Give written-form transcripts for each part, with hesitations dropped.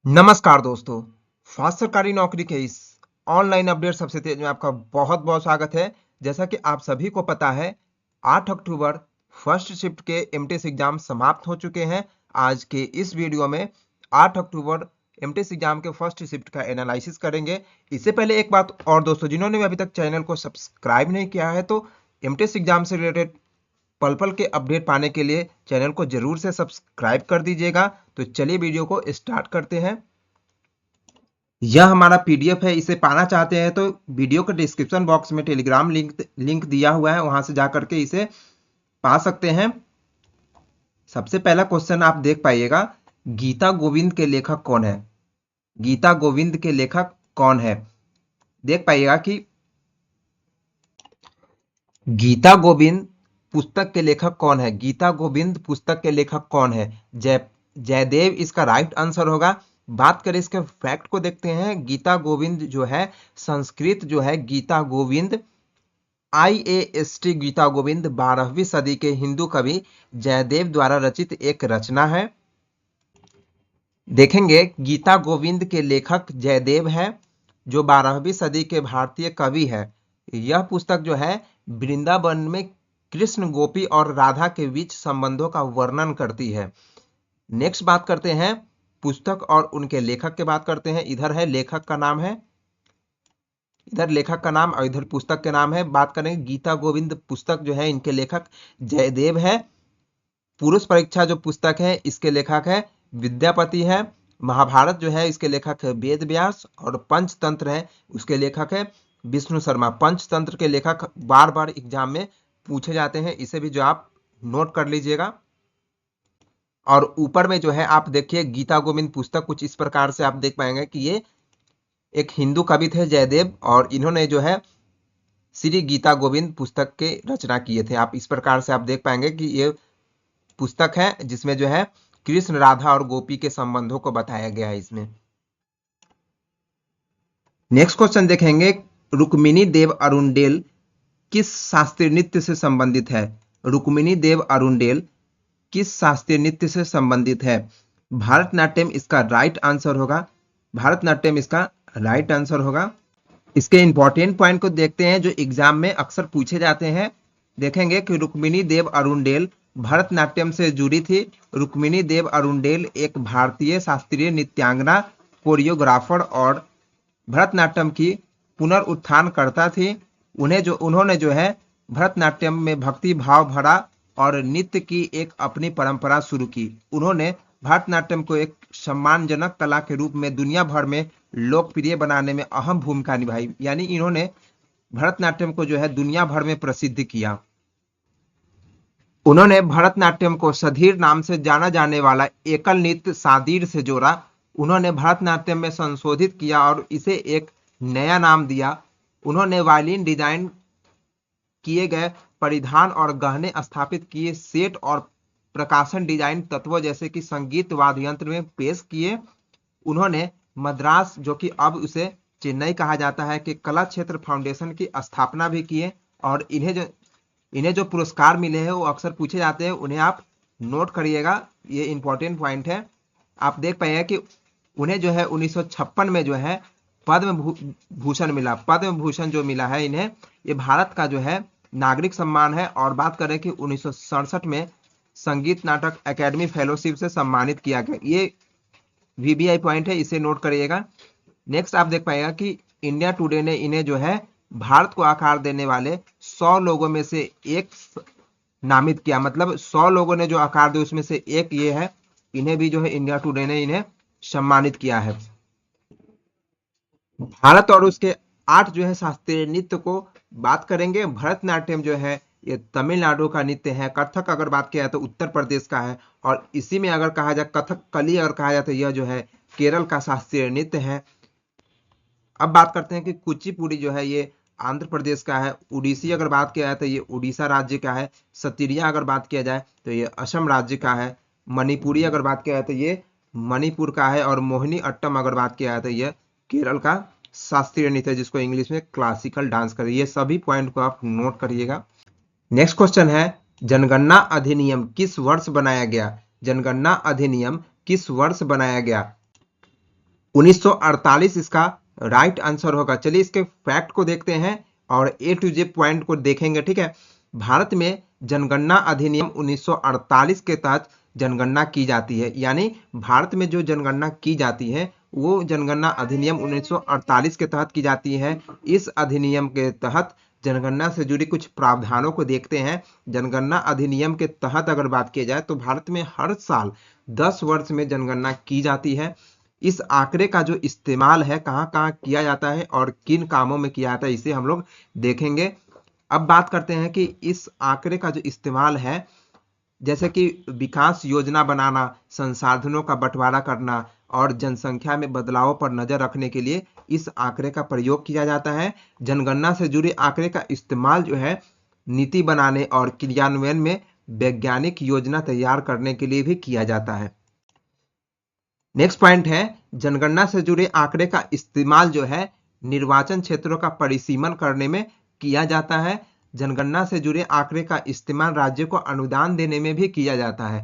नमस्कार दोस्तों। फास्ट सरकारी नौकरी के इस ऑनलाइन अपडेट सबसे तेज में आपका बहुत बहुत स्वागत है। जैसा कि आप सभी को पता है, 8 अक्टूबर फर्स्ट शिफ्ट के एमटीएस एग्जाम समाप्त हो चुके हैं। आज के इस वीडियो में 8 अक्टूबर एमटीएस एग्जाम के फर्स्ट शिफ्ट का एनालिसिस करेंगे। इससे पहले एक बात और दोस्तों, जिन्होंने भी अभी तक चैनल को सब्सक्राइब नहीं किया है तो एमटीएस एग्जाम से रिलेटेड पल पल के अपडेट पाने के लिए चैनल को जरूर से सब्सक्राइब कर दीजिएगा। तो चलिए वीडियो को स्टार्ट करते हैं। यह हमारा पीडीएफ है। इसे पाना चाहते हैं तो वीडियो के डिस्क्रिप्शन बॉक्स में टेलीग्राम लिंक दिया हुआ है, वहां से जाकर के इसे पा सकते हैं। सबसे पहला क्वेश्चन आप देख पाइएगा, गीता गोविंद के लेखक कौन है? गीता गोविंद के लेखक कौन है? देख पाइएगा कि गीता गोविंद पुस्तक के लेखक कौन है। गीता गोविंद पुस्तक के लेखक कौन है? जयदेव इसका राइट आंसर होगा। बात करें इसके फैक्ट को देखते हैं। गीता गोविंद जो है, संस्कृत जो है गीता गोविंद, IAST गीता गोविंद 12वीं सदी के हिंदू कवि जयदेव द्वारा रचित एक रचना है। देखेंगे गीता गोविंद के लेखक जयदेव है, जो 12वीं सदी के भारतीय कवि है। यह पुस्तक जो है वृंदावन में कृष्ण, गोपी और राधा के बीच संबंधों का वर्णन करती है। नेक्स्ट बात करते हैं पुस्तक और उनके लेखक की बात करते हैं। इधर है लेखक का नाम है, इधर लेखक का नाम और इधर पुस्तक के नाम है। बात करें गीता गोविंद पुस्तक जो है, इनके लेखक जयदेव है। पुरुष परीक्षा जो पुस्तक है, इसके लेखक है विद्यापति है। महाभारत जो है, इसके लेखक है वेद व्यास। और पंचतंत्र है, उसके लेखक है विष्णु शर्मा। पंचतंत्र के लेखक बार बार एग्जाम में पूछे जाते हैं, इसे भी जो आप नोट कर लीजिएगा। और ऊपर में जो है आप देखिए गीता गोविंद पुस्तक कुछ इस प्रकार से आप देख पाएंगे कि ये एक हिंदू कवि थे जयदेव, और इन्होंने जो है श्री गीता गोविंद पुस्तक के रचना किए थे। आप इस प्रकार से आप देख पाएंगे कि ये पुस्तक है जिसमें जो है कृष्ण, राधा और गोपी के संबंधों को बताया गया है इसमें। नेक्स्ट क्वेश्चन देखेंगे, रुक्मिणी देव अरुणडेल किस शास्त्रीय नृत्य से संबंधित है? रुक्मिणी देव अरुणडेल किस शास्त्रीय नृत्य से संबंधित है? भारतनाट्यम इसका राइट आंसर होगा। भारतनाट्यम इसका राइट आंसर होगा। इसके इंपॉर्टेंट पॉइंट को देखते हैं जो एग्जाम में अक्सर पूछे जाते हैं। देखेंगे कि रुक्मिणी देव अरुणडेल भरतनाट्यम से जुड़ी थी। रुक्मिणी देव अरुणडेल एक भारतीय शास्त्रीय नृत्यांगना, कोरियोग्राफर और भरतनाट्यम की पुनरुत्थानकर्ता थी। उन्होंने जो है भरतनाट्यम में भक्ति भाव भरा और नृत्य की एक अपनी परंपरा शुरू की। उन्होंने भरतनाट्यम को एक सम्मानजनक कला के रूप में दुनिया भर में लोकप्रिय बनाने में अहम भूमिका निभाई। यानी इन्होंने भरतनाट्यम को जो है दुनिया भर में प्रसिद्ध किया। उन्होंने भरतनाट्यम को सधीर नाम से जाना जाने वाला एकल नृत्य सादीर से जोड़ा। उन्होंने भरतनाट्यम में संशोधित किया और इसे एक नया नाम दिया। उन्होंने वायलिन डिजाइन किए गए परिधान और गहने स्थापित किए, सेट और प्रकाशन डिजाइन तत्वों जैसे कि संगीत वाद्य यंत्र में पेश किए। उन्होंने मद्रास, जो कि अब उसे चेन्नई कहा जाता है, कि कला क्षेत्र फाउंडेशन की स्थापना भी किए। और इन्हें जो पुरस्कार मिले हैं वो अक्सर पूछे जाते हैं, उन्हें आप नोट करिएगा, ये इंपॉर्टेंट पॉइंट है। आप देख पाइएगा कि उन्हें जो है 1956 में जो है पद्म भूषण मिला। पद्म भूषण जो मिला है इन्हें, ये भारत का जो है नागरिक सम्मान है। और बात करें कि 1967 में संगीत नाटक एकेडमी फेलोशिप से सम्मानित किया गया। ये VBI पॉइंट है, इसे नोट करिएगा। नेक्स्ट आप देख पाएगा कि इंडिया टुडे ने इन्हें जो है भारत को आकार देने वाले 100 लोगों में से एक नामित किया। मतलब 100 लोगों ने जो आकार दिया उसमें से एक ये है। इन्हें भी जो है इंडिया टुडे ने इन्हें सम्मानित किया है। भारत और उसके 8 जो है शास्त्रीय नृत्य को बात करेंगे। भरतनाट्यम जो है ये तमिलनाडु का नृत्य है। कथक अगर बात किया जाए तो उत्तर प्रदेश का है। और इसी में अगर कहा जाए कथकली अगर कहा जाए तो यह जो है केरल का शास्त्रीय नृत्य है। अब बात करते हैं कि कुचिपुड़ी जो है ये आंध्र प्रदेश का है। उड़ीसी अगर बात किया जाए तो ये उड़ीसा राज्य का है। सतीरिया अगर बात किया जाए तो ये असम राज्य का है। मणिपुरी अगर बात किया जाए तो ये मणिपुर का है। और मोहिनी अट्टम अगर बात किया जाए तो ये केरल का शास्त्रीय नृत्य है, जिसको इंग्लिश में क्लासिकल डांस करें। ये सभी पॉइंट को आप नोट करिएगा। नेक्स्ट क्वेश्चन है, जनगणना अधिनियम किस वर्ष बनाया गया? जनगणना अधिनियम किस वर्ष बनाया गया? 1948 इसका राइट आंसर होगा। चलिए इसके फैक्ट को देखते हैं और ए टू जेड पॉइंट को देखेंगे, ठीक है। भारत में जनगणना अधिनियम 1948 के तहत जनगणना की जाती है, यानी भारत में जो जनगणना की जाती है वो जनगणना अधिनियम 1948 के तहत की जाती है। इस अधिनियम के तहत जनगणना से जुड़ी कुछ प्रावधानों को देखते हैं। जनगणना अधिनियम के तहत अगर बात की जाए तो भारत में हर साल 10 वर्ष में जनगणना की जाती है। इस आंकड़े का जो इस्तेमाल है कहाँ कहाँ किया जाता है और किन कामों में किया जाता है, इसे हम लोग देखेंगे। अब बात करते हैं कि इस आंकड़े का जो इस्तेमाल है, जैसे कि विकास योजना बनाना, संसाधनों का बंटवारा करना और जनसंख्या में बदलाव पर नजर रखने के लिए इस आंकड़े का प्रयोग किया जाता है। जनगणना से जुड़े आंकड़े का इस्तेमाल जो है नीति बनाने और क्रियान्वयन में वैज्ञानिक योजना तैयार करने के लिए भी किया जाता है। नेक्स्ट पॉइंट है, जनगणना से जुड़े आंकड़े का इस्तेमाल जो है निर्वाचन क्षेत्रों का परिसीमन करने में किया जाता है। जनगणना से जुड़े आंकड़े का इस्तेमाल राज्य को अनुदान देने में भी किया जाता है।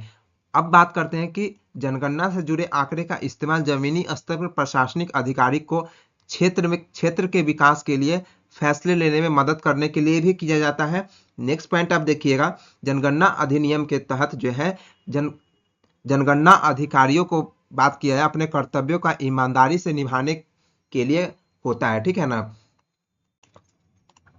अब बात करते हैं कि जनगणना से जुड़े आंकड़े का इस्तेमाल जमीनी स्तर पर प्रशासनिक अधिकारी को क्षेत्र के विकास के लिए फैसले लेने में मदद करने के लिए भी किया जाता है। नेक्स्ट पॉइंट आप देखिएगा, जनगणना अधिनियम के तहत जो है जनगणना अधिकारियों को बात किया है अपने कर्तव्यों का ईमानदारी से निभाने के लिए होता है, ठीक है ना।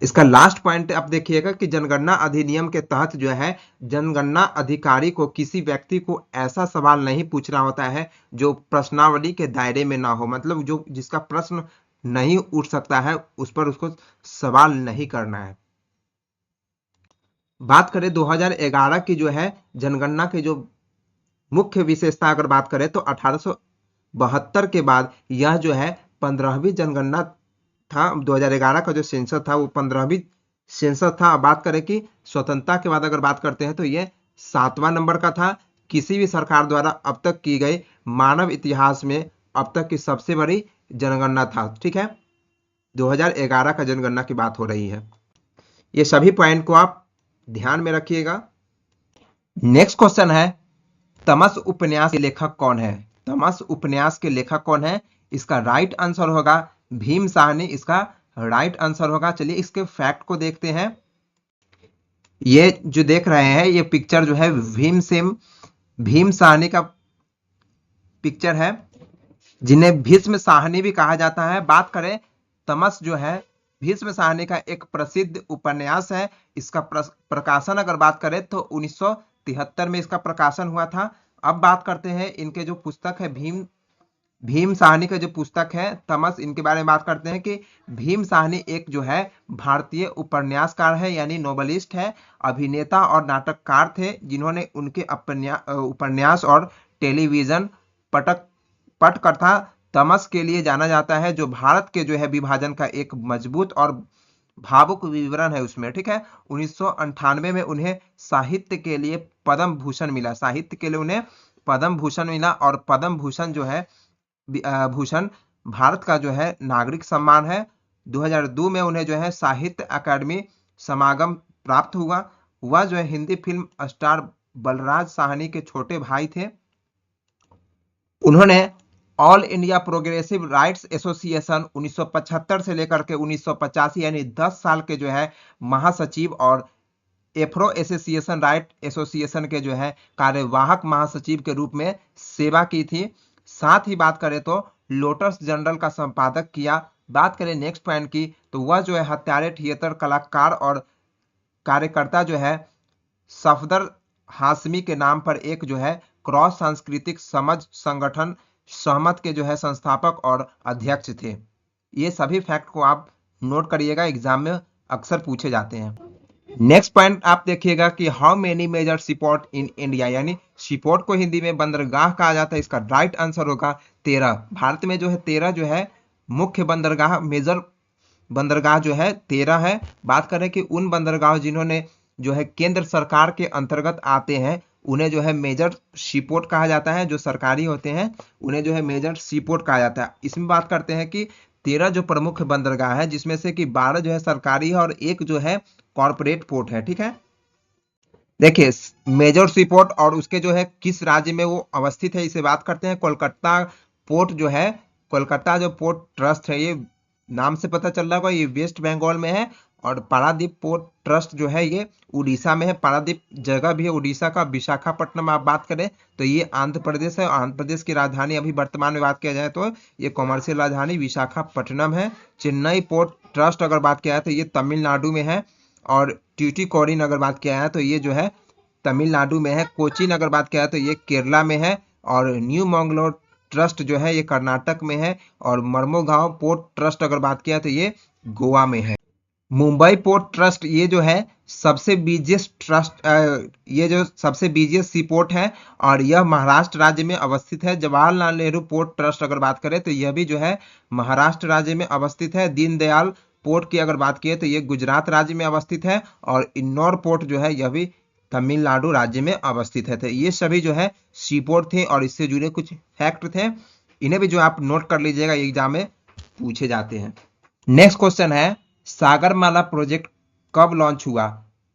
इसका लास्ट पॉइंट आप देखिएगा कि जनगणना अधिनियम के तहत जो है जनगणना अधिकारी को किसी व्यक्ति को ऐसा सवाल नहीं पूछना होता है जो प्रश्नावली के दायरे में ना हो, मतलब जो जिसका प्रश्न नहीं उठ सकता है उस पर उसको सवाल नहीं करना है। बात करें 2011 की जो है जनगणना के जो मुख्य विशेषता अगर बात करें तो 1872 के बाद यह जो है 15वीं जनगणना था। 2011 का जो सेंसस था वो 15वीं सेंसस था। बात करें कि स्वतंत्रता के बाद अगर बात करते हैं तो ये 7वां नंबर का था। किसी भी सरकार द्वारा अब तक की गई मानव इतिहास में अब तक की सबसे बड़ी जनगणना था, ठीक है। 2011 का जनगणना की बात हो रही है। ये सभी पॉइंट को आप ध्यान में रखिएगा। नेक्स्ट क्वेश्चन है, तमस उपन्यास के लेखक कौन है? तमस उपन्यास के लेखक कौन है? इसका राइट आंसर होगा भीम साहनी, इसका राइट आंसर होगा। चलिए इसके फैक्ट को देखते हैं। ये जो देख रहे हैं ये पिक्चर जो है भीम साहनी का पिक्चर है, जिन्हें भीष्म साहनी भी कहा जाता है। बात करें तमस जो है भीष्म साहनी का एक प्रसिद्ध उपन्यास है। इसका प्रकाशन अगर बात करें तो 1973 में इसका प्रकाशन हुआ था। अब बात करते हैं इनके जो पुस्तक है भीम साहनी का जो पुस्तक है तमस, इनके बारे में बात करते हैं कि भीम साहनी एक जो है भारतीय उपन्यासकार है, यानी नोवेलिस्ट है, अभिनेता और नाटककार थे, जिन्होंने उनके उपन्यास और टेलीविजन पटकथा तमस के लिए जाना जाता है, जो भारत के जो है विभाजन का एक मजबूत और भावुक विवरण है उसमें, ठीक है। 1998 में उन्हें साहित्य के लिए पद्म भूषण मिला। साहित्य के लिए उन्हें पद्म भूषण मिला और पद्म भूषण जो है भूषण भारत का जो है नागरिक सम्मान है। 2002 में उन्हें जो है साहित्य अकादमी समागम प्राप्त हुआ। वह जो है हिंदी फिल्म स्टार बलराज साहनी के छोटे भाई थे। उन्होंने all India progressive rights association 1975 से लेकर के 1985 यानी 10 साल के जो है महासचिव और एफ्रो एसोसिएशन राइट एसोसिएशन के जो है कार्यवाहक महासचिव के रूप में सेवा की थी। साथ ही बात करें तो लोटस जर्नल का संपादक किया। बात करें नेक्स्ट पॉइंट की तो वह जो है हत्यारे थिएटर कलाकार और कार्यकर्ता जो है सफदर हाशमी के नाम पर एक जो है क्रॉस सांस्कृतिक समझ संगठन सहमत के जो है संस्थापक और अध्यक्ष थे। ये सभी फैक्ट को आप नोट करिएगा, एग्जाम में अक्सर पूछे जाते हैं। नेक्स्ट पॉइंट आप देखिएगा कि how many major seaport in India, यानी सीपोर्ट को हिंदी में बंदरगाह कहा जाता है। इसका राइट आंसर होगा 13। भारत में जो है 13 जो है मुख्य बंदरगाह, मेजर बंदरगाह जो है 13 है। बात करें कि उन बंदरगाह जिन्होंने जो है केंद्र सरकार के अंतर्गत आते हैं उन्हें जो है मेजर सीपोर्ट कहा जाता है। जो सरकारी होते हैं उन्हें जो है मेजर सीपोर्ट कहा जाता है। इसमें बात करते हैं कि 13 जो प्रमुख बंदरगाह है जिसमें से कि 12 जो है सरकारी है और एक जो है कॉर्पोरेट पोर्ट है, ठीक है। देखिए मेजर सीपोर्ट और उसके जो है किस राज्य में वो अवस्थित है इसे बात करते हैं। कोलकाता पोर्ट जो है कोलकाता जो पोर्ट ट्रस्ट है, ये नाम से पता चल रहा होगा ये वेस्ट बंगाल में है, और पारादीप पोर्ट ट्रस्ट जो है ये उड़ीसा में है। पारादीप जगह भी है उड़ीसा का। विशाखापट्टनम आप बात करें तो ये आंध्र प्रदेश है। आंध्र प्रदेश की राजधानी अभी वर्तमान में बात किया जाए तो ये कॉमर्शियल राजधानी विशाखापट्टनम है। चेन्नई पोर्ट ट्रस्ट अगर बात किया जाए तो ये तमिलनाडु में है। और ट्यूटिकोरिन अगर बात किया जाए तो ये जो है तमिलनाडु में है। कोचीन अगर बात किया जाए तो ये केरला में है। और न्यू मंगलोर ट्रस्ट जो है ये कर्नाटक में है। और मर्मोगांव पोर्ट ट्रस्ट अगर बात किया तो ये गोवा में है। मुंबई पोर्ट ट्रस्ट ये जो है सबसे बिजिएस्ट ट्रस्ट, ये जो सबसे बिजिएस्ट सी पोर्ट है और यह महाराष्ट्र राज्य में अवस्थित है। जवाहरलाल नेहरू पोर्ट ट्रस्ट अगर बात करें तो यह भी जो है महाराष्ट्र राज्य में अवस्थित है। दीनदयाल पोर्ट की अगर बात किए तो ये गुजरात राज्य में अवस्थित है। और इन्नौर पोर्ट जो है यह भी तमिलनाडु राज्य में अवस्थित है। तो ये सभी जो है सी पोर्ट थे और इससे जुड़े कुछ फैक्ट थे, इन्हें भी जो आप नोट कर लीजिएगा, एग्जाम में पूछे जाते हैं। नेक्स्ट क्वेश्चन है सागरमाला प्रोजेक्ट कब लॉन्च हुआ?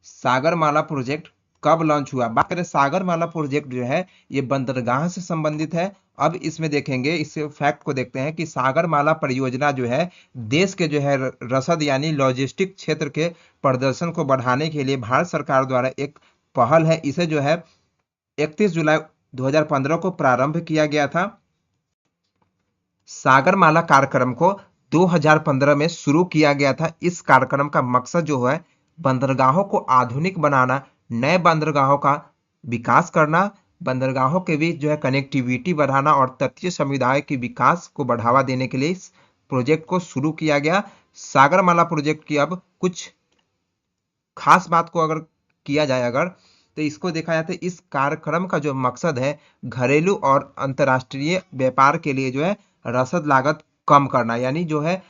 सागरमाला प्रोजेक्ट कब लॉन्च हुआ? बात करें सागरमाला प्रोजेक्ट जो है ये बंदरगाह से संबंधित है। अब इसमें देखेंगे, इस फैक्ट को देखते हैं कि सागरमाला परियोजना जो है देश के जो है रसद यानी लॉजिस्टिक क्षेत्र के प्रदर्शन को बढ़ाने के लिए भारत सरकार द्वारा एक पहल है। इसे जो है 31 जुलाई 2015 को प्रारंभ किया गया था। सागरमाला कार्यक्रम को 2015 में शुरू किया गया था। इस कार्यक्रम का मकसद जो है बंदरगाहों को आधुनिक बनाना, नए बंदरगाहों का विकास करना, बंदरगाहों के बीच जो है कनेक्टिविटी बढ़ाना और तटीय समुदाय के विकास को बढ़ावा देने के लिए इस प्रोजेक्ट को शुरू किया गया। सागरमाला प्रोजेक्ट की अब कुछ खास बात को अगर किया जाए अगर तो इसको देखा जाए तो इस कार्यक्रम का जो मकसद है घरेलू और अंतर्राष्ट्रीय व्यापार के लिए जो है रसद लागत कम करना, यानी जो है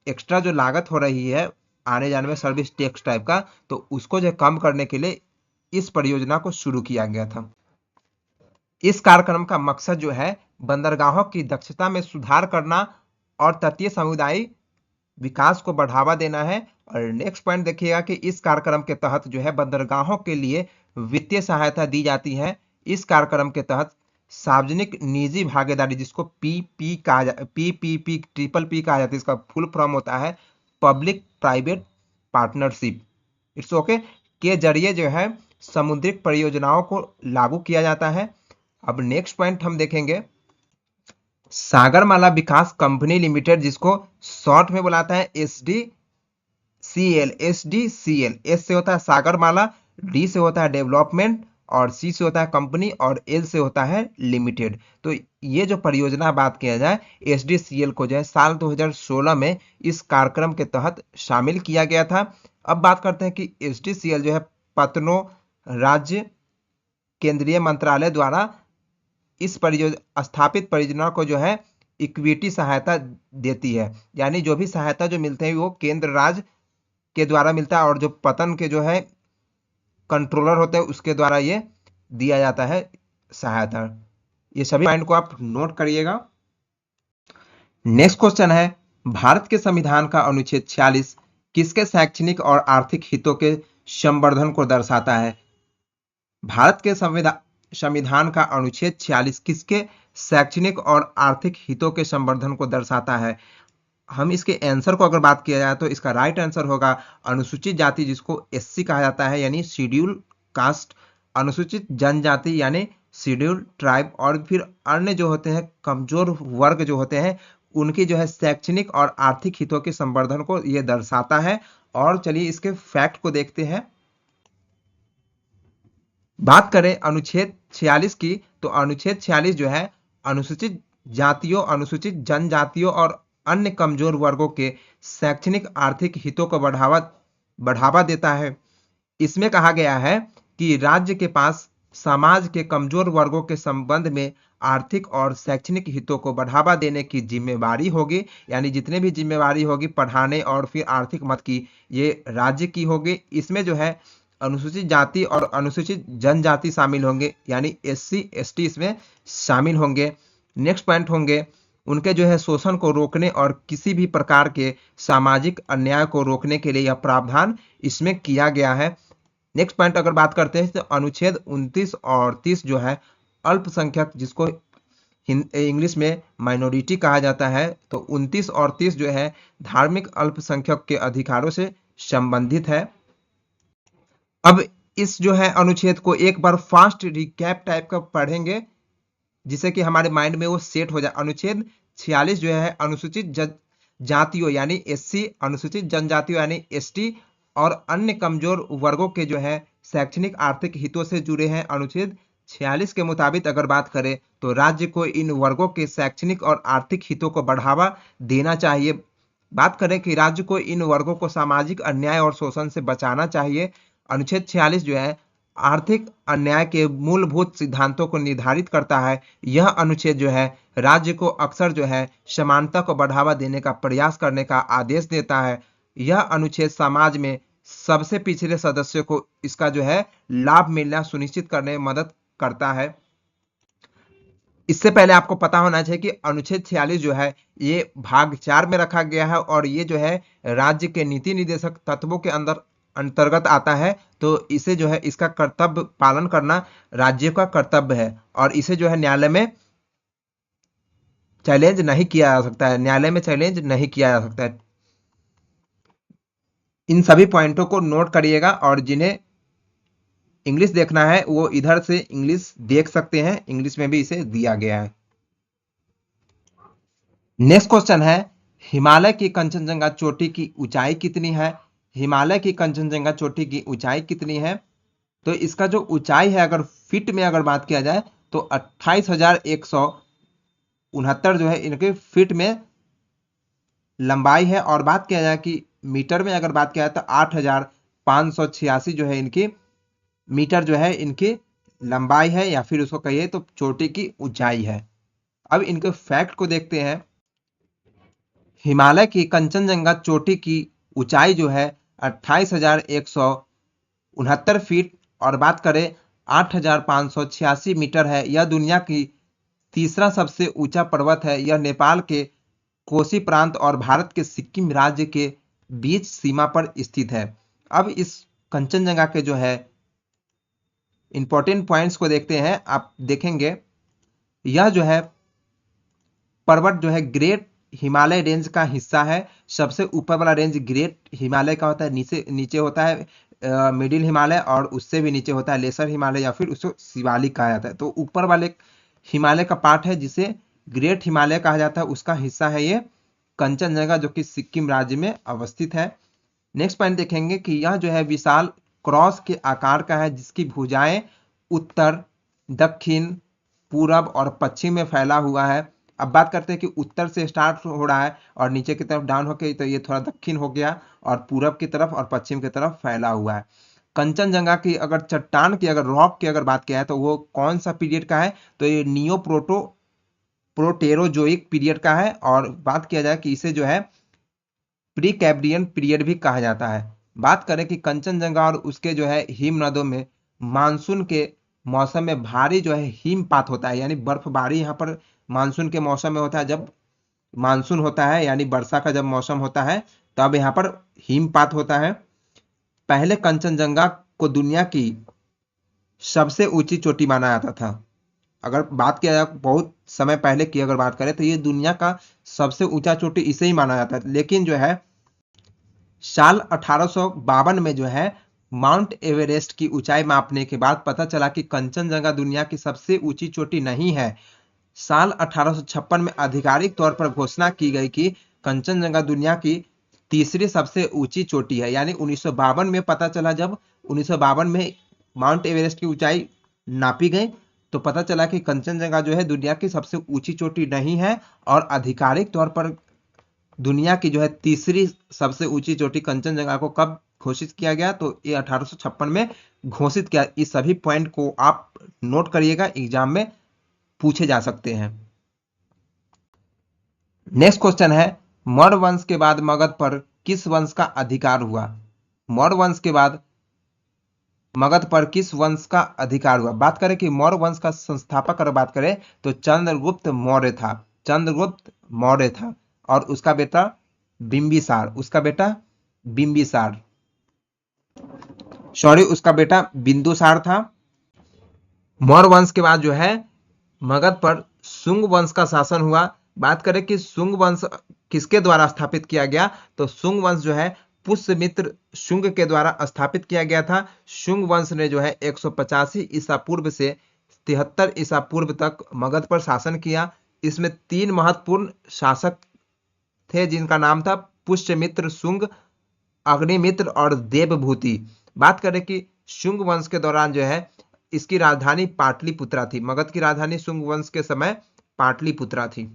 एक्स्ट्रा जो लागत हो रही है आने जाने में सर्विस टैक्स टाइप का, तो उसको जो कम करने के लिए इस परियोजना को शुरू किया गया था। इस कार्यक्रम का मकसद जो है बंदरगाहों की दक्षता में सुधार करना और तटीय समुदाय विकास को बढ़ावा देना है। और नेक्स्ट पॉइंट देखिएगा कि इस कार्यक्रम के तहत जो है बंदरगाहों के लिए वित्तीय सहायता दी जाती है। इस कार्यक्रम के तहत सार्वजनिक निजी भागीदारी, जिसको पीपीपी कहा जाता है, इसका फुल फॉर्म होता है public private partnership, it's okay, के जरिए जो है समुद्रिक परियोजनाओं को लागू किया जाता है। अब नेक्स्ट पॉइंट हम देखेंगे सागरमाला विकास कंपनी लिमिटेड, जिसको शॉर्ट में बुलाता है एसडीसीएल। एसडीसीएल, एस से होता है सागरमाला, डी से होता है डेवलपमेंट और सी से होता है कंपनी और एल से होता है लिमिटेड। तो ये जो परियोजना बात किया जाए एसडीसीएल को जो है साल 2016 में इस कार्यक्रम के तहत शामिल किया गया था। अब बात करते हैं कि एसडीसीएल जो है पत्तनों राज्य केंद्रीय मंत्रालय द्वारा इस स्थापित परियोजना को जो है इक्विटी सहायता देती है, यानी जो भी सहायता जो मिलते हैं वो केंद्र राज्य के द्वारा मिलता है और जो पतन के जो है कंट्रोलर होते हैं उसके द्वारा ये दिया जाता है सहायता। ये सभी पॉइंट को आप नोट करिएगा। नेक्स्ट क्वेश्चन है भारत के संविधान का अनुच्छेद 46 किसके शैक्षणिक और आर्थिक हितों के संवर्धन को दर्शाता है? भारत के संविधान का अनुच्छेद 46 किसके शैक्षणिक और आर्थिक हितों के संवर्धन को दर्शाता है? हम इसके आंसर को अगर बात किया जाए तो इसका राइट आंसर होगा अनुसूचित जाति, जिसको एससी कहा जाता है यानी शेड्यूल कास्ट, अनुसूचित जनजाति यानी शेड्यूल ट्राइब, और फिर अन्य जो होते हैं कमजोर वर्ग जो होते हैं उनकी जो है शैक्षणिक और आर्थिक हितों के संवर्धन को यह दर्शाता है। और चलिए इसके फैक्ट को देखते हैं। बात करें अनुच्छेद 46 की तो अनुच्छेद 46 जो है अनुसूचित जातियों, अनुसूचित जनजातियों और अन्य कमजोर वर्गों के शैक्षणिक आर्थिक हितों को बढ़ावा देता है। इसमें कहा गया है कि राज्य के पास समाज के कमजोर वर्गों के संबंध में आर्थिक और शैक्षणिक हितों को बढ़ावा देने की जिम्मेवारी होगी, यानी जितने भी जिम्मेवारी होगी पढ़ाने और फिर आर्थिक मत की ये राज्य की होगी। इसमें जो है अनुसूचित जाति और अनुसूचित जनजाति शामिल होंगे, यानी एससी एसटी इसमें शामिल होंगे। नेक्स्ट पॉइंट होंगे उनके जो है शोषण को रोकने और किसी भी प्रकार के सामाजिक अन्याय को रोकने के लिए यह प्रावधान इसमें किया गया है। नेक्स्ट पॉइंट अगर बात करते हैं तो अनुच्छेद 29 और 30 जो है अल्पसंख्यक, जिसको इंग्लिश में माइनॉरिटी कहा जाता है। तो 29 और 30 जो है धार्मिक अल्पसंख्यक के अधिकारों से संबंधित है। अब इस जो है अनुच्छेद को एक बार फास्ट रिकैप टाइप का पढ़ेंगे, जिससे कि हमारे माइंड में वो सेट हो जाए। अनुच्छेद 46 जो है अनुसूचित जातियों यानी एससी, अनुसूचित जनजातियों यानी एसटी और अन्य कमजोर वर्गों के जो है शैक्षणिक आर्थिक हितों से जुड़े हैं। अनुच्छेद 46 के मुताबिक अगर बात करें तो राज्य को इन वर्गों के शैक्षणिक और आर्थिक हितों को बढ़ावा देना चाहिए। बात करें कि राज्य को इन वर्गों को सामाजिक अन्याय और शोषण से बचाना चाहिए। अनुच्छेद 46 जो है आर्थिक अन्याय के मूलभूत सिद्धांतों को निर्धारित करता है। यह अनुच्छेद जो है राज्य को अक्सर जो है समानता को बढ़ावा देने का प्रयास करने का आदेश देता है। यह अनुच्छेद समाज में सबसे पिछड़े सदस्यों को इसका जो है लाभ मिलना सुनिश्चित करने में मदद करता है। इससे पहले आपको पता होना चाहिए कि अनुच्छेद 46 जो है ये भाग 4 में रखा गया है और ये जो है राज्य के नीति निर्देशक तत्वों के अंतर्गत आता है। तो इसे जो है इसका कर्तव्य पालन करना राज्य का कर्तव्य है और इसे जो है न्यायालय में चैलेंज नहीं किया जा सकता है, न्यायालय में चैलेंज नहीं किया जा सकता है। इन सभी पॉइंटों को नोट करिएगा और जिन्हें इंग्लिश देखना है वो इधर से इंग्लिश देख सकते हैं, इंग्लिश में भी इसे दिया गया है। नेक्स्ट क्वेश्चन है हिमालय की कंचनजंगा चोटी की ऊंचाई कितनी है? हिमालय की कंचनजंगा चोटी की ऊंचाई कितनी है? तो इसका जो ऊंचाई है अगर फीट में अगर बात किया जाए तो 28,169 जो है इनके फीट में लंबाई है। और बात किया जाए कि मीटर में अगर बात किया जाए तो 8,586 जो है इनकी मीटर जो है इनकी लंबाई है या फिर उसको कहिए तो चोटी की ऊंचाई है। अब इनके फैक्ट को देखते हैं। हिमालय की कंचनजंगा चोटी की ऊंचाई जो है 28,169 फीट और बात करें 8,586 मीटर है। यह दुनिया की तीसरा सबसे ऊंचा पर्वत है। यह नेपाल के कोसी प्रांत और भारत के सिक्किम राज्य के बीच सीमा पर स्थित है। अब इस कंचनजंगा के जो है इंपॉर्टेंट पॉइंट्स को देखते हैं। आप देखेंगे यह जो है पर्वत जो है ग्रेट हिमालय रेंज का हिस्सा है। सबसे ऊपर वाला रेंज ग्रेट हिमालय का होता है, नीचे होता है मिडिल हिमालय और उससे भी नीचे होता है लेसर हिमालय या फिर उसको शिवालिक कहा जाता है। तो ऊपर वाले हिमालय का पार्ट है जिसे ग्रेट हिमालय कहा जाता है, उसका हिस्सा है ये कंचनजंगा जो कि सिक्किम राज्य में अवस्थित है। नेक्स्ट पॉइंट देखेंगे कि यह जो है विशाल क्रॉस के आकार का है जिसकी भुजाएं उत्तर, दक्षिण, पूरब और पश्चिम में फैला हुआ है। अब बात करते हैं कि उत्तर से स्टार्ट हो रहा है और नीचे की तरफ डाउन होके तो ये थोड़ा दक्षिण हो गया और पूरब की तरफ और पश्चिम की तरफ फैला हुआ है। कंचनजंगा की अगर चट्टान की अगर रॉक की अगर बात किया है तो वो कौन सा पीरियड का है? तो ये नियो प्रोटेरोजोइक पीरियड का है और बात किया जाए कि इसे जो है प्री कैम्ब्रियन पीरियड भी कहा जाता है। बात करें कि कंचनजंगा और उसके जो है हिम नदों में मानसून के मौसम में भारी जो है हिमपात होता है, यानी बर्फबारी यहाँ पर मानसून के मौसम में होता है। जब मानसून होता है यानी वर्षा का जब मौसम होता है तब यहाँ पर हिमपात होता है। पहले कंचनजंगा को दुनिया की सबसे ऊंची चोटी माना जाता था। अगर बात किया जाए बहुत समय पहले की अगर बात करें तो ये दुनिया का सबसे ऊंचा चोटी इसे ही माना जाता है। लेकिन जो है साल 1852 में जो है माउंट एवरेस्ट की ऊंचाई मापने के बाद पता चला कि कंचनजंगा दुनिया की सबसे ऊंची चोटी नहीं है। साल 1856 में आधिकारिक तौर पर घोषणा की गई कि कंचनजंगा दुनिया की तीसरी सबसे ऊंची चोटी है। यानी 1952 में पता चला, जब 1952 में माउंट एवरेस्ट की ऊंचाई नापी गई तो पता चला कि कंचनजंगा जो है दुनिया की सबसे ऊंची चोटी नहीं है और आधिकारिक तौर पर दुनिया की जो है तीसरी सबसे ऊंची चोटी कंचनजंगा को कब घोषित किया गया? तो ये 1856 में घोषित किया। इस सभी पॉइंट को आप नोट करिएगा, एग्जाम में पूछे जा सकते हैं। नेक्स्ट क्वेश्चन है मौर्य वंश के बाद मगध पर किस वंश का अधिकार हुआ? मौर्य वंश के बाद मगध पर किस वंश का अधिकार हुआ? बात करें कि मौर्य वंश का संस्थापक अगर बात करें तो चंद्रगुप्त मौर्य था। चंद्रगुप्त मौर्य था और उसका बेटा बिंबिसार, उसका बेटा बिंदुसार था। मौर्य वंश के बाद जो है मगध पर शुंग वंश का शासन हुआ। बात करें कि शुंग वंश किसके द्वारा स्थापित किया गया, तो शुंग वंश जो है पुष्यमित्र शुंग के द्वारा स्थापित किया गया था। शुंग वंश ने जो है 185 ईसा पूर्व से 73 ईसा पूर्व तक मगध पर शासन किया। इसमें 3 महत्वपूर्ण शासक थे जिनका नाम था पुष्यमित्र शुंग, अग्निमित्र और देवभूति। बात करें कि शुंग वंश के दौरान जो है इसकी राजधानी पाटलिपुत्रा थी। मगध की राजधानी शुंग वंश के समय पाटलिपुत्रा थी।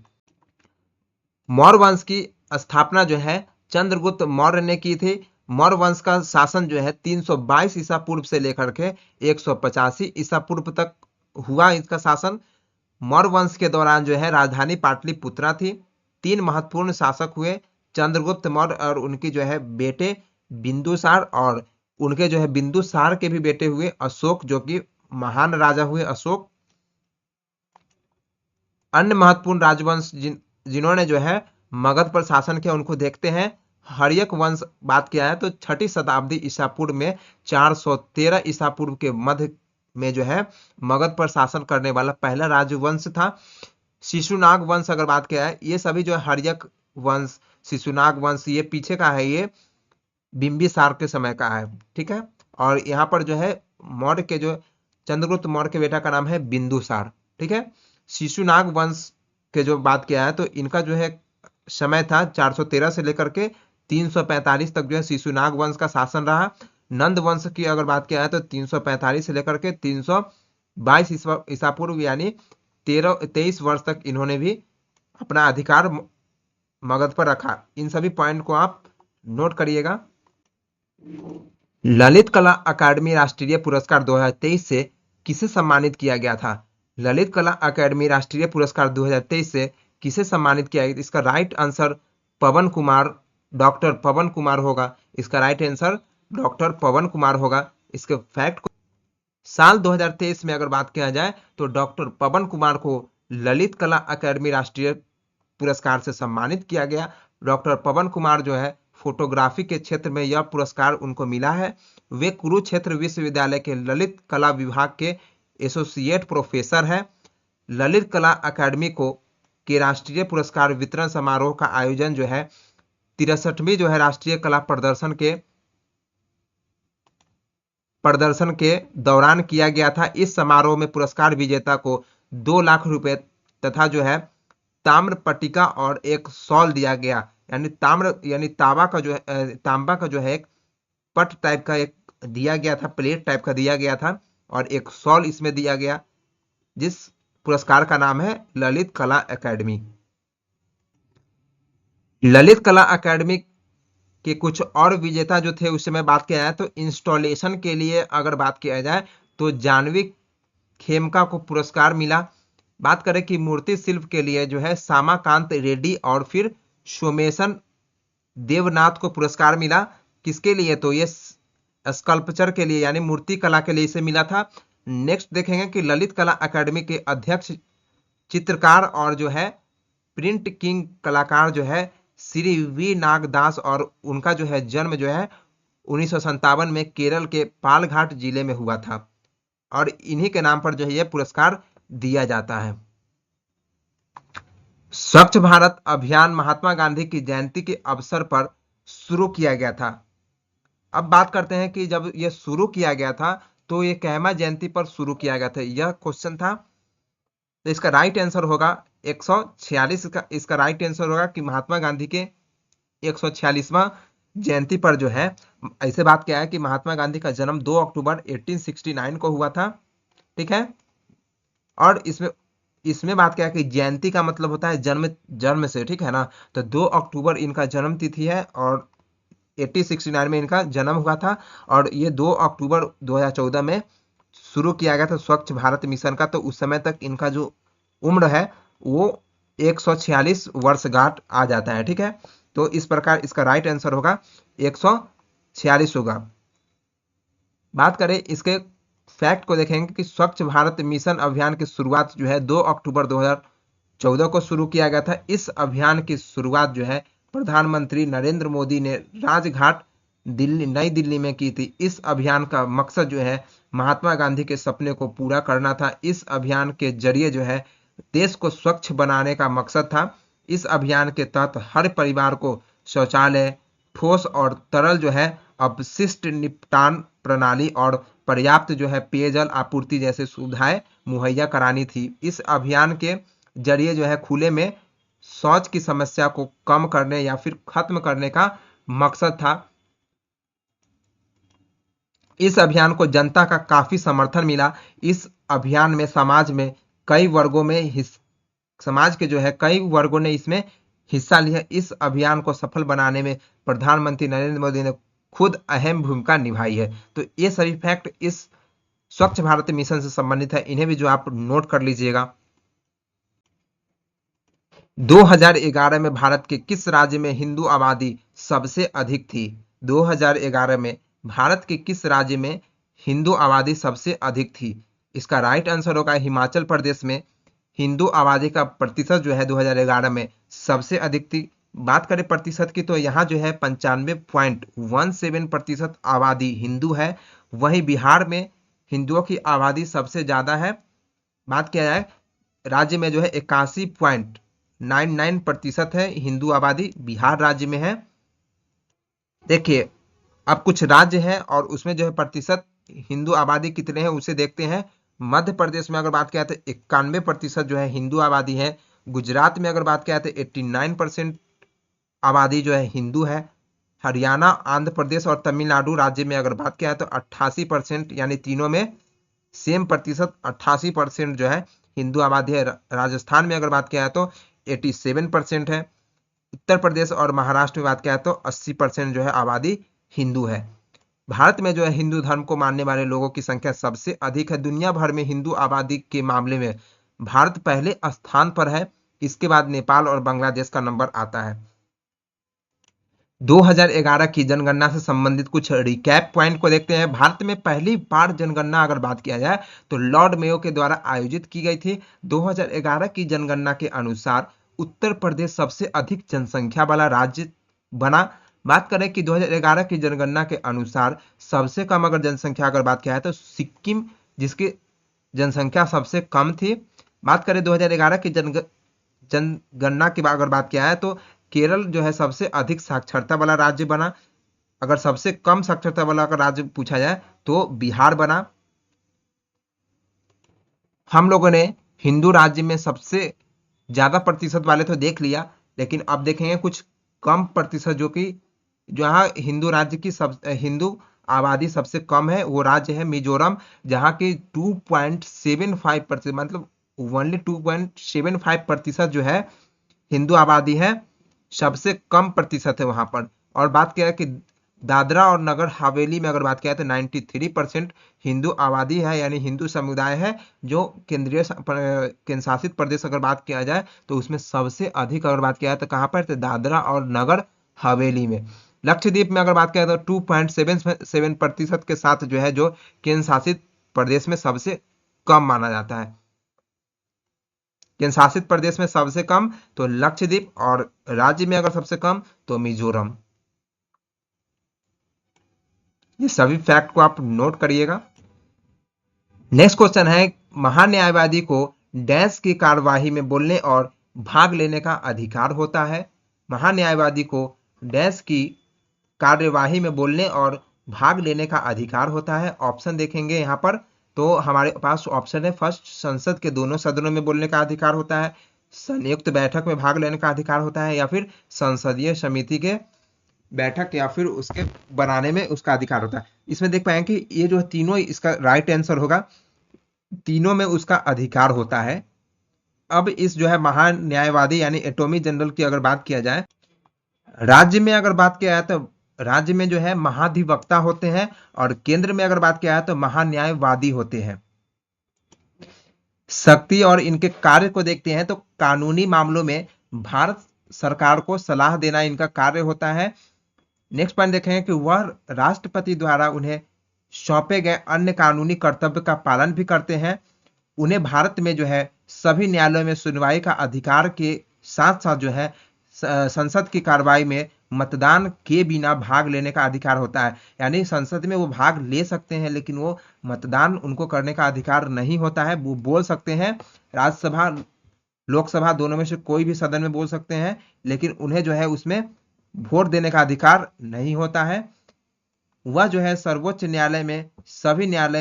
मौर्य वंश की स्थापना जो है चंद्रगुप्त मौर्य ने की थी। मौर्य वंश का शासन जो है 322 ईसा पूर्व से लेकर के 185 ईसा पूर्व तक हुआ इसका शासन। मौर्य वंश के दौरान जो है राजधानी पाटलिपुत्रा थी। 3 महत्वपूर्ण शासक हुए, चंद्रगुप्त मौर्य और उनकी जो है बेटे बिंदुसार, और उनके जो है बिंदुसार के भी बेटे हुए अशोक, जो कि महान राजा हुए अशोक। अन्य महत्वपूर्ण राजवंश जिन्होंने जो है मगध पर शासन किया उनको देखते हैं। हर्यक वंश बात किया है तो 6ठी शताब्दी ईसा पूर्व में 413 ईसा पूर्व के मध्य में जो है मगध पर शासन करने वाला पहला राजवंश था। शिशुनाग वंश अगर बात किया है, ये सभी जो है हर्यक वंश, शिशुनाग वंश, ये पीछे का है, ये बिंबिसार के समय का है, ठीक है। और यहाँ पर जो है मौर्य के जो चंद्रगुप्त मौर्य के बेटा का नाम है बिंदुसार, ठीक है। शिशुनाग वंश के जो बात किया है तो इनका जो है समय था 413 से लेकर के 345 तक जो है शिशुनाग वंश का शासन रहा। नंद वंश की अगर बात किया है तो 345 से लेकर के 322 ईसा पूर्व यानी 23 वर्ष तक इन्होंने भी अपना अधिकार मगध पर रखा। इन सभी पॉइंट को आप नोट करिएगा। ललित कला अकादमी राष्ट्रीय पुरस्कार 2023 से किसे सम्मानित किया गया था? ललित कला अकादमी राष्ट्रीय पुरस्कार 2023 से किसे सम्मानित किया गया? इसका राइट आंसर पवन कुमार, डॉक्टर पवन कुमार होगा। इसका राइट आंसर डॉक्टर पवन कुमार होगा। इसके फैक्ट को साल 2023 में अगर बात किया जाए तो डॉक्टर पवन कुमार को ललित कला अकादमी राष्ट्रीय पुरस्कार से सम्मानित किया गया। डॉक्टर पवन कुमार जो है फोटोग्राफी के क्षेत्र में यह पुरस्कार उनको मिला है। वे कुरुक्षेत्र विश्वविद्यालय के ललित कला विभाग के एसोसिएट प्रोफेसर है। ललित कला अकादमी को के राष्ट्रीय पुरस्कार वितरण समारोह का आयोजन जो है 63वीं जो है राष्ट्रीय कला प्रदर्शन के दौरान किया गया था। इस समारोह में पुरस्कार विजेता को 2 लाख रुपए तथा जो है ताम्र पट्टिका और एक शॉल दिया गया। यानी तांबा का जो है एक पट टाइप का एक दिया गया था, प्लेट टाइप का दिया गया था, और एक शॉल इसमें दिया गया, जिस पुरस्कार का नाम है ललित कला अकादमी। ललित कला अकादमी के कुछ और विजेता जो थे उससे मैं बात किया जाए तो इंस्टॉलेशन के लिए अगर बात किया जाए तो जानवी खेमका को पुरस्कार मिला। बात करें कि मूर्ति शिल्प के लिए जो है सामाकांत रेड्डी और फिर सोमेशन देवनाथ को पुरस्कार मिला। किसके लिए? तो ये स्कल्पचर के लिए यानी मूर्ति कला के लिए इसे मिला था। नेक्स्ट देखेंगे कि ललित कला अकादमी के अध्यक्ष चित्रकार और जो है प्रिंट किंग कलाकार जो है श्री वी नागदास, और उनका जो है जन्म जो है 1957 में केरल के पालघाट जिले में हुआ था, और इन्हीं के नाम पर जो है यह पुरस्कार दिया जाता है। स्वच्छ भारत अभियान महात्मा गांधी की जयंती के अवसर पर शुरू किया गया था। अब बात करते हैं कि जब यह शुरू किया गया था तो यह कहमा जयंती पर शुरू किया गया था, यह क्वेश्चन था। तो इसका राइट आंसर होगा 146 का इसका राइट आंसर होगा कि महात्मा गांधी के 146वां जयंती पर जो है, ऐसे बात किया है कि महात्मा गांधी का जन्म 2 अक्टूबर 1869 को हुआ था, ठीक है। और इसमें बात क्या है कि जयंती का मतलब होता है जन्म से, ठीक है ना। तो 2 अक्टूबर इनका जन्म तिथि है और 1869 में इनका जन्म हुआ था, और ये 2 अक्टूबर 2014 में शुरू किया गया था स्वच्छ भारत मिशन का। तो उस समय तक इनका जो उम्र है वो 146 वर्षगांठ आ जाता है, ठीक है। तो इस प्रकार इसका राइट आंसर होगा 146 होगा। बात करें इसके फैक्ट को देखेंगे कि स्वच्छ भारत मिशन अभियान की शुरुआत जो है 2 अक्टूबर 2014 को शुरू किया गया था। इस अभियान की शुरुआत जो है प्रधानमंत्री नरेंद्र मोदी ने राजघाट नई दिल्ली में की थी। इस अभियान का मकसद जो है महात्मा गांधी के सपने को पूरा करना था। इस अभियान के जरिए जो है देश को स्वच्छ बनाने का मकसद था। इस अभियान के तहत हर परिवार को शौचालय, ठोस और तरल जो है अपशिष्ट निपटान प्रणाली और पर्याप्त जो है पेयजल आपूर्ति जैसे सुविधाएं मुहैया करानी थी। इस अभियान के जरिए जो है खुले में शौच की समस्या को कम करने या फिर खत्म करने का मकसद था। इस अभियान को जनता का काफी समर्थन मिला। इस अभियान में समाज के जो है कई वर्गों ने इसमें हिस्सा लिया। इस अभियान को सफल बनाने में प्रधानमंत्री नरेंद्र मोदी ने खुद अहम भूमिका निभाई है। तो ये सभी फैक्ट इस स्वच्छ भारत मिशन से संबंधित है, इन्हें भी जो आप नोट कर लीजिएगा। 2011 में भारत के किस राज्य में हिंदू आबादी सबसे अधिक थी? 2011 में भारत के किस राज्य में हिंदू आबादी सबसे अधिक थी? इसका राइट आंसर होगा हिमाचल प्रदेश में हिंदू आबादी का प्रतिशत जो है 2011 में सबसे अधिक थी। बात करें प्रतिशत की तो यहाँ जो है 95.17% आबादी हिंदू है। वहीं बिहार में हिंदुओं की आबादी सबसे ज्यादा है। बात किया जाए राज्य में जो है 81.99% है हिंदू आबादी बिहार राज्य में है। देखिए अब कुछ राज्य हैं और उसमें जो है प्रतिशत हिंदू आबादी कितने हैं उसे देखते हैं। मध्य प्रदेश में अगर बात किया तो 91% जो है हिंदू आबादी है। गुजरात में अगर बात किया तो 89% आबादी जो है हिंदू है। हरियाणा, आंध्र प्रदेश और तमिलनाडु राज्य में अगर बात किया तो 88%, यानी तीनों में सेम प्रतिशत 88% जो है हिंदू आबादी है। राजस्थान में अगर बात किया तो 87% है। उत्तर प्रदेश और महाराष्ट्र में बात किया तो 80% जो है आबादी हिंदू है। भारत में जो है हिंदू धर्म को मानने वाले लोगों की संख्या सबसे अधिक है। दुनिया भर में हिंदू आबादी के मामले में भारत पहले स्थान पर है। इसके बाद नेपाल और बांग्लादेश का नंबर आता है। 2011 की जनगणना से संबंधित कुछ रिकैप पॉइंट को देखते हैं। भारत में पहली बार जनगणना अगर बात किया जाए तो लॉर्ड मेयो के द्वारा आयोजित की गई थी। 2011 की जनगणना के अनुसार उत्तर प्रदेश सबसे अधिक जनसंख्या वाला राज्य बना। बात करें कि 2011 की जनगणना के अनुसार सबसे कम अगर जनसंख्या अगर बात किया है तो सिक्किम, जिसकी जनसंख्या सबसे कम थी। बात करें 2011 की जनगणना की अगर बात किया है तो केरल जो है सबसे अधिक साक्षरता वाला राज्य बना। अगर सबसे कम साक्षरता वाला अगर राज्य पूछा जाए तो बिहार बना। हम लोगों ने हिंदू राज्य में सबसे ज्यादा प्रतिशत वाले तो देख लिया, लेकिन अब देखेंगे कुछ कम प्रतिशत जो कि जहां हिंदू राज्य की हिंदू आबादी सबसे कम है वो राज्य है मिजोरम, जहां की 2.75%, मतलब ओनली 2.75% जो है हिंदू आबादी है। सबसे कम प्रतिशत है वहां पर। और बात किया कि दादरा और नगर हवेली में अगर बात किया तो 93% हिंदू आबादी है, यानी हिंदू समुदाय है। जो केंद्र शासित प्रदेश अगर बात किया जाए तो उसमें सबसे अधिक अगर बात किया जाए तो कहां पर, तो दादरा और नगर हवेली में। लक्षद्वीप में अगर बात किया तो 2.77% के साथ जो है जो केंद्र शासित प्रदेश में सबसे कम माना जाता है। केंद्र शासित प्रदेश में सबसे कम तो लक्षद्वीप और राज्य में अगर सबसे कम तो मिजोरम। ये सभी फैक्ट को आप नोट करिएगा। नेक्स्ट क्वेश्चन है महान्यायवादी को डैश की कार्यवाही में बोलने और भाग लेने का अधिकार होता है। महान्यायवादी को डैश की कार्यवाही में बोलने और भाग लेने का अधिकार होता है। ऑप्शन देखेंगे यहाँ पर तो हमारे पास ऑप्शन है फर्स्ट, संसद के दोनों सदनों में बोलने का अधिकार होता है, संयुक्त बैठक में भाग लेने का अधिकार होता है, या फिर संसदीय समिति के बैठक या फिर उसके बनाने में उसका अधिकार होता है। इसमें देख पाएंगे कि ये जो तीनों इसका राइट आंसर होगा, तीनों में उसका अधिकार होता है। अब इस जो है महान न्यायवादी यानी अटॉर्नी जनरल की अगर बात किया जाए, राज्य में अगर बात किया जाए तो राज्य में जो है महाधिवक्ता होते हैं और केंद्र में अगर बात किया जाए तो महान्यायवादी होते हैं। शक्ति और इनके कार्य को देखते हैं तो कानूनी मामलों में भारत सरकार को सलाह देना इनका कार्य होता है। नेक्स्ट पॉइंट देखेंगे कि वह राष्ट्रपति द्वारा उन्हें सौंपे गए अन्य कानूनी कर्तव्य का पालन भी करते हैं। उन्हें भारत में जो है सभी न्यायालयों में सुनवाई का अधिकार के साथ साथ जो है संसद की कार्रवाई में मतदान के बिना भाग लेने का अधिकार होता है। यानी संसद में वो भाग ले सकते हैं लेकिन वो मतदान उनको करने का अधिकार नहीं होता है। वो बोल सकते हैं, राज्यसभा लोकसभा, दोनों में से कोई भी सदन में बोल सकते हैं, लेकिन उन्हें जो है उसमें वोट देने का अधिकार नहीं होता है। वह जो है सर्वोच्च न्यायालय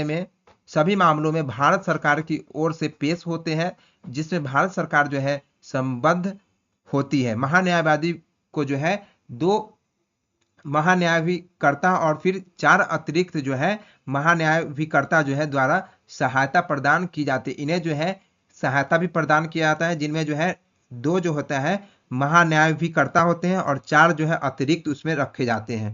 में सभी मामलों में भारत सरकार की ओर से पेश होते हैं, जिसमें भारत सरकार जो है संबद्ध होती है। महान्यायवादी को जो है 2 महान्यायाधिकर्ता और फिर 4 अतिरिक्त जो है महान्यायाधिकर्ता जो है द्वारा सहायता प्रदान की जाती है। इन्हें जो है सहायता भी प्रदान किया जाता है, जिनमें जो है 2 जो होता है महान्यायाधिकर्ता होते हैं और 4 जो है अतिरिक्त उसमें रखे जाते हैं।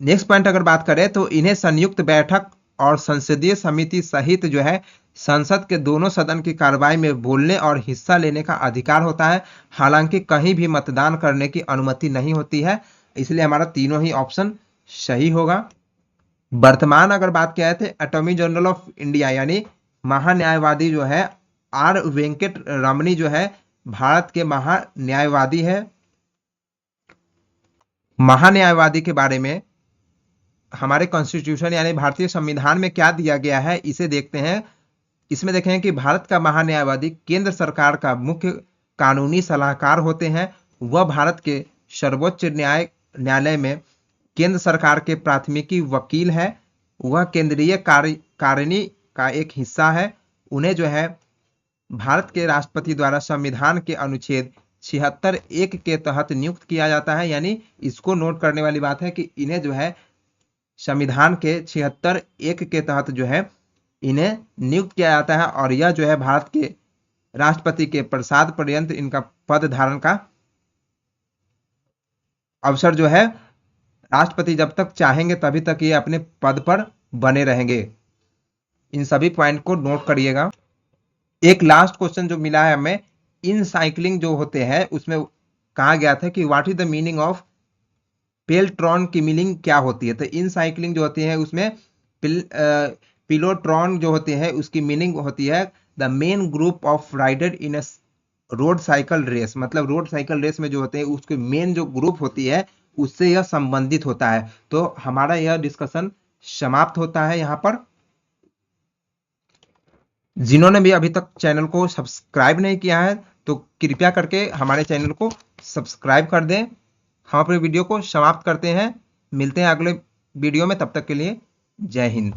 नेक्स्ट पॉइंट अगर बात करें तो इन्हें संयुक्त बैठक और संसदीय समिति सहित जो है संसद के दोनों सदन की कार्रवाई में बोलने और हिस्सा लेने का अधिकार होता है। हालांकि कहीं भी मतदान करने की अनुमति नहीं होती है, इसलिए हमारा तीनों ही ऑप्शन सही होगा। वर्तमान अगर बात किया थे अटॉर्नी जनरल ऑफ इंडिया यानी महान्यायवादी जो है आर वेंकट रमनी जो है भारत के महान्यायवादी है। महान्यायवादी के बारे में हमारे कॉन्स्टिट्यूशन यानी भारतीय संविधान में क्या दिया गया है इसे देखते हैं। इसमें देखें कि भारत का महान्यायवादी केंद्र सरकार का मुख्य कानूनी सलाहकार होते हैं। वह भारत के सर्वोच्च न्यायालय में केंद्र सरकार के प्राथमिकी वकील है। वह केंद्रीय कारिणी का एक हिस्सा है। उन्हें जो है भारत के राष्ट्रपति द्वारा संविधान के अनुच्छेद 76(1) के तहत नियुक्त किया जाता है। यानी इसको नोट करने वाली बात है कि इन्हें जो है संविधान के 76(1) के तहत जो है इन्हें नियुक्त किया जाता है और यह जो है भारत के राष्ट्रपति के प्रसाद पर्यंत इनका पद धारण का अवसर जो है राष्ट्रपति जब तक चाहेंगे तभी तक ये अपने पद पर बने रहेंगे। इन सभी पॉइंट को नोट करिएगा। एक लास्ट क्वेश्चन जो मिला है हमें इन साइक्लिंग जो होते हैं उसमें कहा गया था कि what is the meaning of peltron की मीनिंग क्या होती है। तो इन साइक्लिंग जो होती है उसमें पिलोट्रॉन जो होते हैं उसकी मीनिंग होती है the main group of rider in a road cycle race. मतलब रोड साइकिल रेस में जो होते हैं उसके मेन जो ग्रुप होती है उससे यह संबंधित होता है। तो हमारा यह डिस्कशन समाप्त होता है यहाँ पर। जिन्होंने भी अभी तक चैनल को सब्सक्राइब नहीं किया है तो कृपया करके हमारे चैनल को सब्सक्राइब कर दें। हम अपने वीडियो को समाप्त करते हैं। मिलते हैं अगले वीडियो में, तब तक के लिए जय हिंद।